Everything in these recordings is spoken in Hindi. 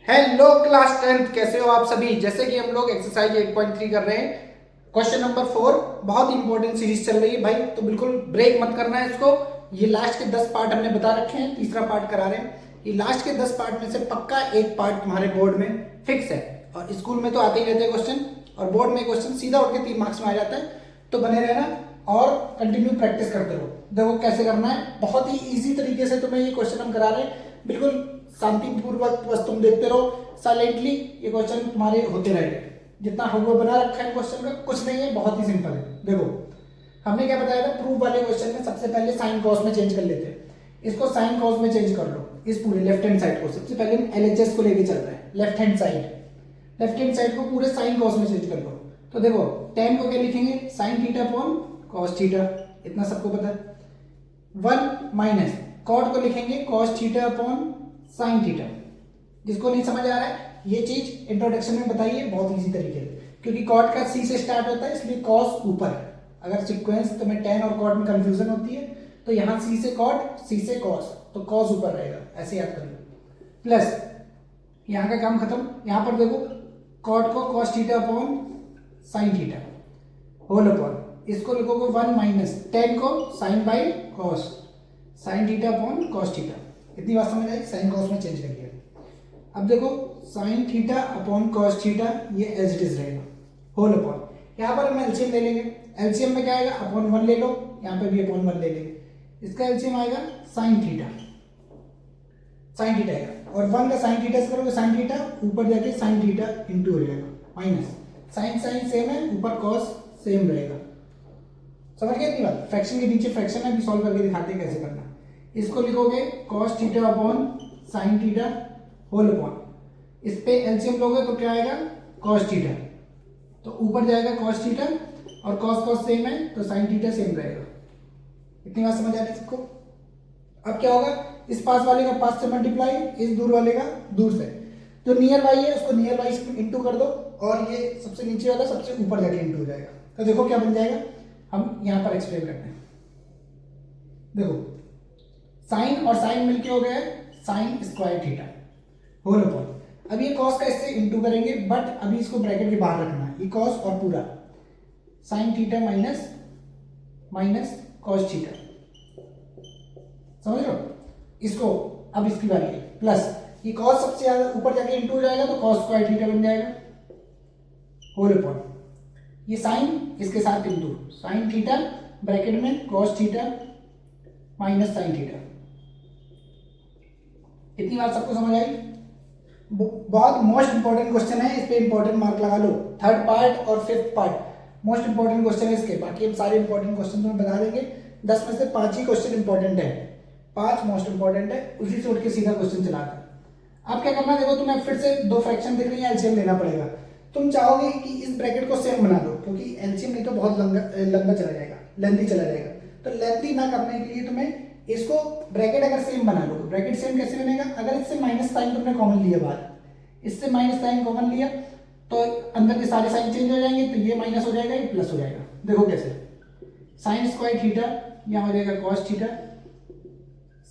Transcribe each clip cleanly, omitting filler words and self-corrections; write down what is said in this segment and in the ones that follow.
हेलो क्लास 10th, कैसे हो आप सभी। जैसे कि हम लोग एक्सरसाइज 8.3 कर रहे हैं, क्वेश्चन नंबर 4। बहुत इंपॉर्टेंट सीरीज चल रही है भाई, तो बिल्कुल ब्रेक मत करना है इसको। ये लास्ट के 10 पार्ट हमने बता रखे हैं, तीसरा पार्ट करा रहे हैं। ये लास्ट के 10 पार्ट में से पक्का एक पार्ट तुम्हारे बोर्ड में फिक्स है, और स्कूल में तो आते ही रहते हैं क्वेश्चन, और बोर्ड में क्वेश्चन सीधा उठ के 3 मार्क्स में आ जाता है। तो बने रहना और कंटिन्यू प्रैक्टिस करते रहो। देखो कैसे करना है, बहुत ही इजी तरीके से तुम्हें ये क्वेश्चन हम करा रहे हैं। बिल्कुल शांतिपूर्वक बस तुम देखते रहो साइलेंटली, ये क्वेश्चन तुम्हारे होते रहेंगे। जितना होमवर्क बना रखा है क्वेश्चन का कुछ नहीं है, बहुत ही सिंपल है। देखो हमने क्या बताया था, प्रूफ वाले क्वेश्चन में सबसे पहले साइन कॉस में चेंज कर लेते हैं। इसको साइन कॉस में चेंज कर लो, इस पूरे लेफ्ट हैंड साइड को। सबसे पहले हम एलएचएस को लेके चल रहे हैं, लेफ्ट हैंड साइड को पूरे साइन कॉस में चेंज कर लो। तो देखो tan को क्या लिखेंगे, sign theta upon cos theta, इतना सबको पता है। 1 माइनस कॉट को लिखेंगे cos theta upon sine theta. जिसको नहीं समझ आ रहा है ये चीज इंट्रोडक्शन में बताइए, बहुत इजी तरीके से, क्योंकि कॉट का सी से स्टार्ट होता है इसलिए कॉस ऊपर। अगर सीक्वेंस तुम्हें tan और कॉट में कंफ्यूजन होती है तो यहाँ सी से कॉट, सी से कॉस, तो कॉस ऊपर रहेगा, ऐसे याद कर लो। प्लस यहाँ का काम खत्म। यहाँ पर देखो कॉट को cos theta upon sine theta whole upon, इसको लिखोगे 1 माइनस tan को sine by cos, sine theta upon cos theta. इतनी बात समझ आई, साइन कॉस में चेंज कर दिया। अब देखो sine theta upon cos theta, ये एज इट इज रहेगा होल अपॉन। यहाँ पर हम एलसीएम ले लेंगे, एलसीएम में क्या आएगा, अपॉन 1 ले लो, यहाँ पे भी अपॉन 1 ले लेंगे। इसका एलसीएम आएगा साइन थीटा आएगा, और 1 का साइन थीटा से करोगे साइन थीटा, ऊपर जाके साइन थीटा इंटू हो जाएगा, माइनस साइन सेम है, ऊपर कॉस सेम रहेगा। समझ गए इतनी बात। फ्रैक्शन के नीचे फ्रैक्शन है, अभी सॉल्व करके दिखाते हैं कैसे करना। इसको लिखोगे cos theta upon sine theta whole upon, इस पे एलसीएम लोगे तो क्या आएगा, कॉस थीटा, तो ऊपर जाएगा कॉस थीटा, और कॉस सेम है तो साइन थीटा सेम रहेगा। इतनी बात समझ आ रही है सबको। अब क्या होगा, इस पास वाले का पास से मल्टीप्लाई, इस दूर वाले का दूर से। जो नियर बाई है उसको नियर बाई से इंटू कर दो, और ये सबसे नीचे वाला सबसे ऊपर जाके इंटू हो जाएगा। तो देखो क्या बन जाएगा, हम यहाँ पर एक्सप्लेन करते हैं। देखो साइन और साइन मिलके हो गया sine square theta whole upon. अब ये कॉस का इससे इंटू करेंगे, बट अभी इसको ब्रैकेट के बाहर रखना है, ये कॉस और पूरा sine theta minus cos theta, समझ लो इसको। अब इसकी बारी है, प्लस ये कॉस सबसे ज्यादा ऊपर जाके इंटू हो जाएगा तो कॉस स्क्वायर थीटा बन जाएगा होल अपॉन। ये साइन इसके साथ इंटू साइन थीटा ब्रैकेट में cos theta minus sine theta. इतनी बात सबको समझ आई। बहुत मोस्ट इंपॉर्टेंट क्वेश्चन है, इस पे इंपॉर्टेंट मार्क लगा लो। 3rd पार्ट और 5th part most important question है इसके, बाकी हम सारे इंपॉर्टेंट क्वेश्चन तुम्हें बता देंगे। 10 में से 5 ही क्वेश्चन इंपॉर्टेंट है, 5 मोस्ट इंपॉर्टेंट है, उसी से उठ के सीधा क्वेश्चन चलाता है। अब क्या करना है, देखो तुम्हें फिर से 2 फ्रैक्शन दिख रही है, एलसीएम लेना पड़ेगा। तुम चाहोगे कि इस ब्रैकेट को सेम बना दो, क्योंकि एलसीएम नहीं तो बहुत लंबा चला जाएगा, लेंथी चला जाएगा। तो लेंथी ना करने के लिए तुम्हें इसको ब्रैकेट अगर सेम बना लो, ब्रैकेट सेम कैसे बनेगा, अगर इससे माइनस साइन तुमने कॉमन लिया बाहर, इससे माइनस साइन कॉमन लिया तो अंदर के सारे साइन चेंज हो जाएंगे, तो ये माइनस हो जाएगा, ये प्लस हो जाएगा। देखो कैसे, साइन स्क्वायर थीटा यहाँ हो जाएगा cos theta,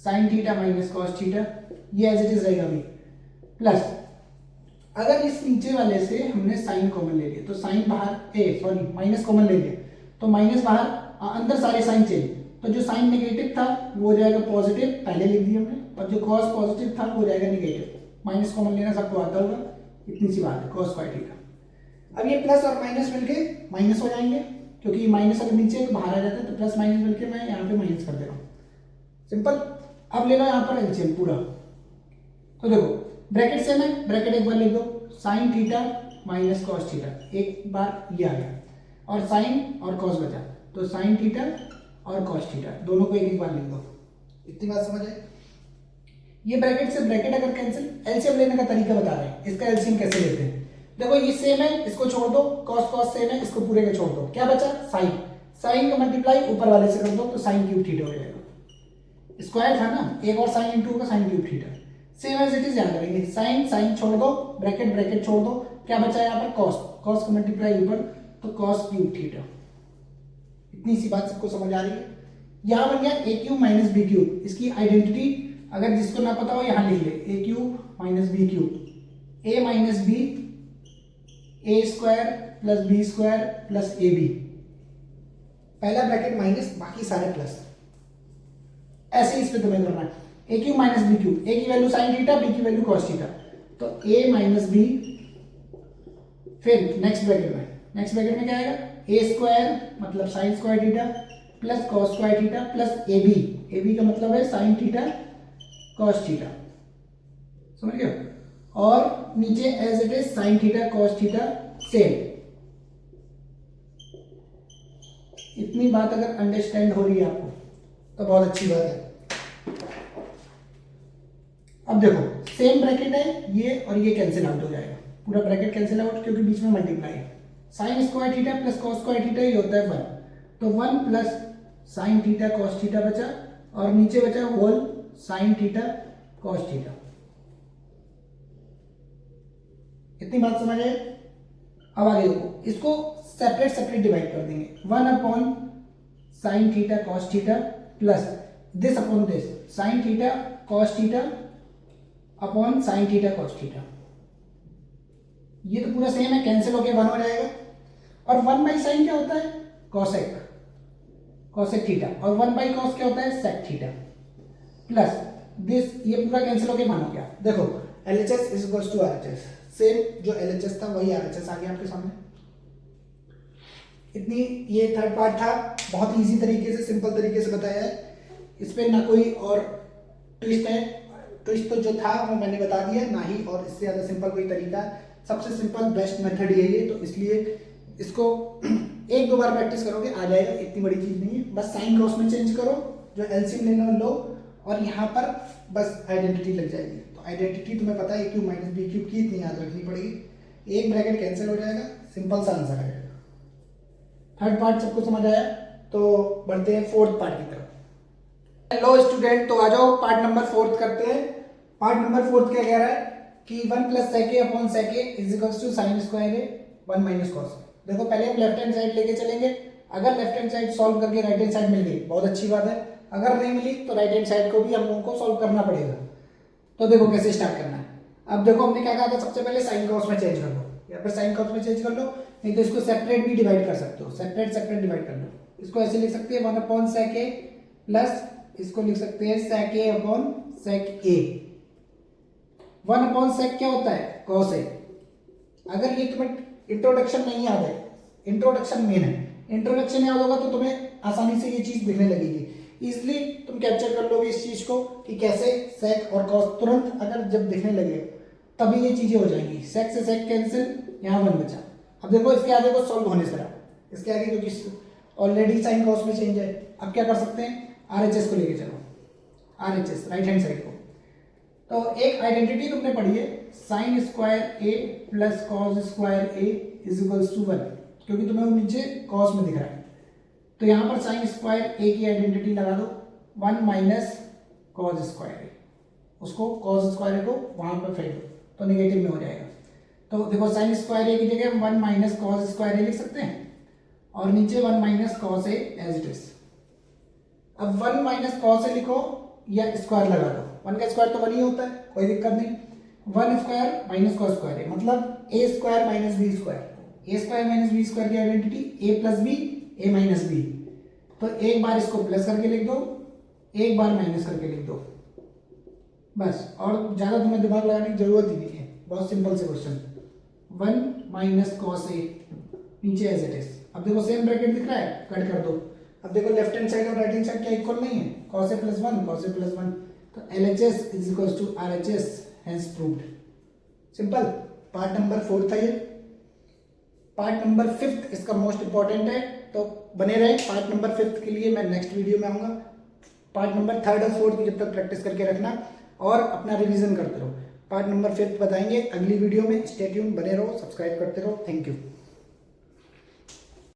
sine theta minus cos theta, ये एज इट इज रहेगा अभी। प्लस अगर इस नीचे वाले से हमने साइन कॉमन ले लिया तो साइन बाहर माइनस कॉमन ले लिया तो माइनस बाहर, अंदर सारे साइन चेंज, तो जो साइन नेगेटिव था वो हो जाएगा पॉजिटिव, पहले लिख दिया हमने, और जो कॉस पॉजिटिव था वो हो जाएगा नेगेटिव। माइनस कॉमन लेना सबको आता होगा, इतनी सी बात है, कॉस स्क्वायर थीटा। अब ये प्लस और माइनस मिलके माइनस हो जाएंगे, क्योंकि माइनस अगर नीचे है तो बाहर आ जाता है, तो प्लस माइनस मिलके मैं यहाँ पे माइनस कर दे रहा हूँ, सिंपल। अब ले लो यहाँ पर एलसीएम पूरा, तो देखो ब्रैकेट सेम है, ब्रैकेट एक बार लिख दो, sine theta minus cos theta, एक बार ये आ गया, और साइन और कॉस बचा, तो साइन थीटा और कॉस थीटा दोनों को एक बार लिख दो। इतनी बात समझ आई। ये ब्रैकेट से ब्रैकेट अगर कैंसिल, एलसीएम लेने का तरीका बता रहे हैं, इसका एलसीएम कैसे लेते हैं। देखो ये सेम है, इसको छोड़ दो, कॉस सेम है, इसको पूरे का छोड़ दो, क्या बचा, साइन का मल्टीप्लाई ऊपर वाले से कर दो तो साइन क्यूब थीटा हो जाएगा। स्क्वायर था ना, एक और साइन इंटू होगा sine cube theta, same as it is याद करेंगे। साइन छोड़ दो, ब्रैकेट छोड़ दो, क्या बचा यहाँ पर, कॉस का मल्टीप्लाई ऊपर, तो कॉस क्यूब थीटा। इतनी सी बात सबको समझ आ रही है। यहां बन गया A cube minus B cube, इसकी आइडेंटिटी अगर जिसको ना पता हो यहां लिख ले, A cube minus B cube, A minus B A square plus B square plus A B, पहला ब्रैकेट माइनस बाकी सारे प्लस, ऐसे इस पे तुम्हें करना है। A cube minus B cube, A की वैल्यू साइन थीटा, बी की वैल्यू कॉस थीटा, तो ए माइनस बी, फिर नेक्स्ट ब्रैकेट में क्या आएगा, ए स्क्वायर मतलब sine square theta plus cos square theta plus A B का मतलब है साइन थीटा कॉस थीटा, समझ गए। और नीचे as it is sine theta cos theta same. इतनी बात अगर अंडरस्टैंड हो रही है आपको तो बहुत अच्छी बात है। अब देखो सेम ब्रैकेट है ये, और ये कैंसिल आउट हो जाएगा, पूरा ब्रैकेट कैंसिल आउट क्योंकि बीच में मल्टीप्लाई है। Sine square theta plus cos square theta ये होता है 1, तो 1 plus sine theta cos theta बचा, और नीचे बचा whole sine theta cos theta. इतनी बात समझ आए। अब आगे देखो, इसको सेपरेट डिवाइड कर देंगे, 1 upon sine theta cos theta plus this upon this sign theta cos theta upon sine theta cos theta. ये तो पूरा सेम है, कैंसिल होके 1 हो जाएगा। और 1 बाई साइन क्या होता है, कॉसेक थीटा, और 1 बाई कॉस क्या होता है, सेक थीटा, प्लस दिस, ये पूरा कैंसिल होके 1 हो गया। देखो LHS is equals to RHS, same जो LHS था वही RHS आ गया आपके सामने। इतनी ये थर्ड पार्ट था, बहुत इजी तरीके से सिंपल तरीके से बताया है, इस पे ना कोई और ट्विस्ट है। ट्विस्ट तो जो था वो मैंने बता दिया, ना ही और इससे ज़्यादा सिंपल कोई तरीका है, सबसे सिंपल बेस्ट मेथड यही है। तो इसलिए इसको 1-2 बार प्रैक्टिस करोगे आ जाएगा, इतनी बड़ी चीज़ नहीं है। बस साइन क्रॉस में चेंज करो, जो एलसीएम लेना लो, और यहाँ पर बस आइडेंटिटी लग जाएगी। तो आइडेंटिटी तुम्हें पता है ए क्यूब माइनस बी क्यूब की, इतनी याद रखनी पड़ेगी। एक ब्रैकेट कैंसिल हो जाएगा, सिंपल सा आंसर आ जाएगा। थर्ड पार्ट सबको समझ आया, तो बढ़ते हैं फोर्थ पार्ट की तरफ। हेलो स्टूडेंट, तो आ जाओ पार्ट नंबर 4 करते हैं। पार्ट नंबर 4 क्या कह रहा है कि 1 plus sec A upon sec A is equals to sine square A 1 minus cos A. देखो पहले हम लेफ्ट हैंड साइड लेके चलेंगे, अगर लेफ्ट हैंड साइड सॉल्व करके राइट हैंड साइड मिल गई बहुत अच्छी बात है, अगर नहीं मिली तो राइट हैंड साइड को भी हम लोगों को सॉल्व करना पड़ेगा। तो देखो कैसे स्टार्ट करना है। अब देखो हमने क्या कहा था, सबसे पहले साइन क्रॉस में चेंज कर लो, या फिर साइन क्रॉस में चेंज कर लो, नहीं तो इसको सेपरेट भी डिवाइड कर सकते हो, सेपरेट डिवाइड कर लो। इसको ऐसे लिख सकते हैं 1 अपॉन सेक ए प्लस इसको लिख सकते हैं सेक A upon sec A. 1 upon sec क्या होता है, कॉस ए। अगर ये तुम्हें इंट्रोडक्शन नहीं याद है, इंट्रोडक्शन मेन है, इंट्रोडक्शन याद होगा तो तुम्हें आसानी से ये चीज दिखने लगेगी, इजिली तुम कैप्चर कर लोगे इस चीज को कि कैसे सेक और कॉस तुरंत अगर जब दिखने लगे तभी ये चीजें हो जाएंगी। सेक से सेक कैंसिल, यहाँ 1 बचा। अब देखो इसके आगे को सॉल्व होने से रहा, इसके आगे क्योंकि ऑलरेडी साइन कॉस में चेंज है। अब क्या कर सकते हैं, RHS को लेके चलो, RHS राइट हैंड साइड को। तो एक आइडेंटिटी तुमने पढ़ी है, sine square A plus cos square A is equals to 1, क्योंकि तुम्हें वो नीचे कॉस में दिख रहा है। तो यहाँ पर साइन स्क्वायर ए की आइडेंटिटी लगा दो, 1 माइनस कॉस स्क्वायर ए, उसको कॉस स्क्वायर ए को वहां पर फेंक दो तो नेगेटिव में हो जाएगा। तो देखो साइन स्क्वायर ए की जगह 1 माइनस कॉस स्क्वायर ए लिख सकते हैं, और नीचे 1 minus cos A as it is. अब 1 माइनस कॉस ए लिखो या स्क्वायर लगा दो, 1 का स्क्वायर तो 1 ही होता है, कोई दिक्कत नहीं। 1 स्क्वायर माइनस कॉस स्क्वायर ए मतलब ए स्क्वायर माइनस बी स्क्वायर, ए स्क्वायर माइनस बी स्क्वायर की आइडेंटिटी ए प्लस बी ए माइनस बी। तो एक बार इसको प्लस करके लिख दो, एक बार माइनस करके लिख दो, बस। और ज्यादा तुम्हें दिमाग लगाने की जरूरत ही नहीं है, बहुत सिंपल से क्वेश्चन। 1 माइनस कॉस ए नीचे एज इट इज। अब देखो सेम ब्रैकेट दिख रहा है, कट कर दो। अब देखो लेफ्ट हैंड साइड और राइट हैंड साइड क्या इक्वल नहीं है, cos a plus 1 cos a plus 1, तो LHS is equals to RHS, hence proved. Simple. Part number 4 था ये। पार्ट नंबर 5 इसका मोस्ट इंपॉर्टेंट है, तो बने रहे। पार्ट नंबर 5 के लिए मैं नेक्स्ट वीडियो में आऊंगा। पार्ट नंबर 3rd और 4th की जब तक प्रैक्टिस करके रखना और अपना रिवीजन करते रहो। पार्ट नंबर 5 बताएंगे अगली वीडियो में। स्टे ट्यून, बने रहो, सब्सक्राइब करते रहो। Thank you.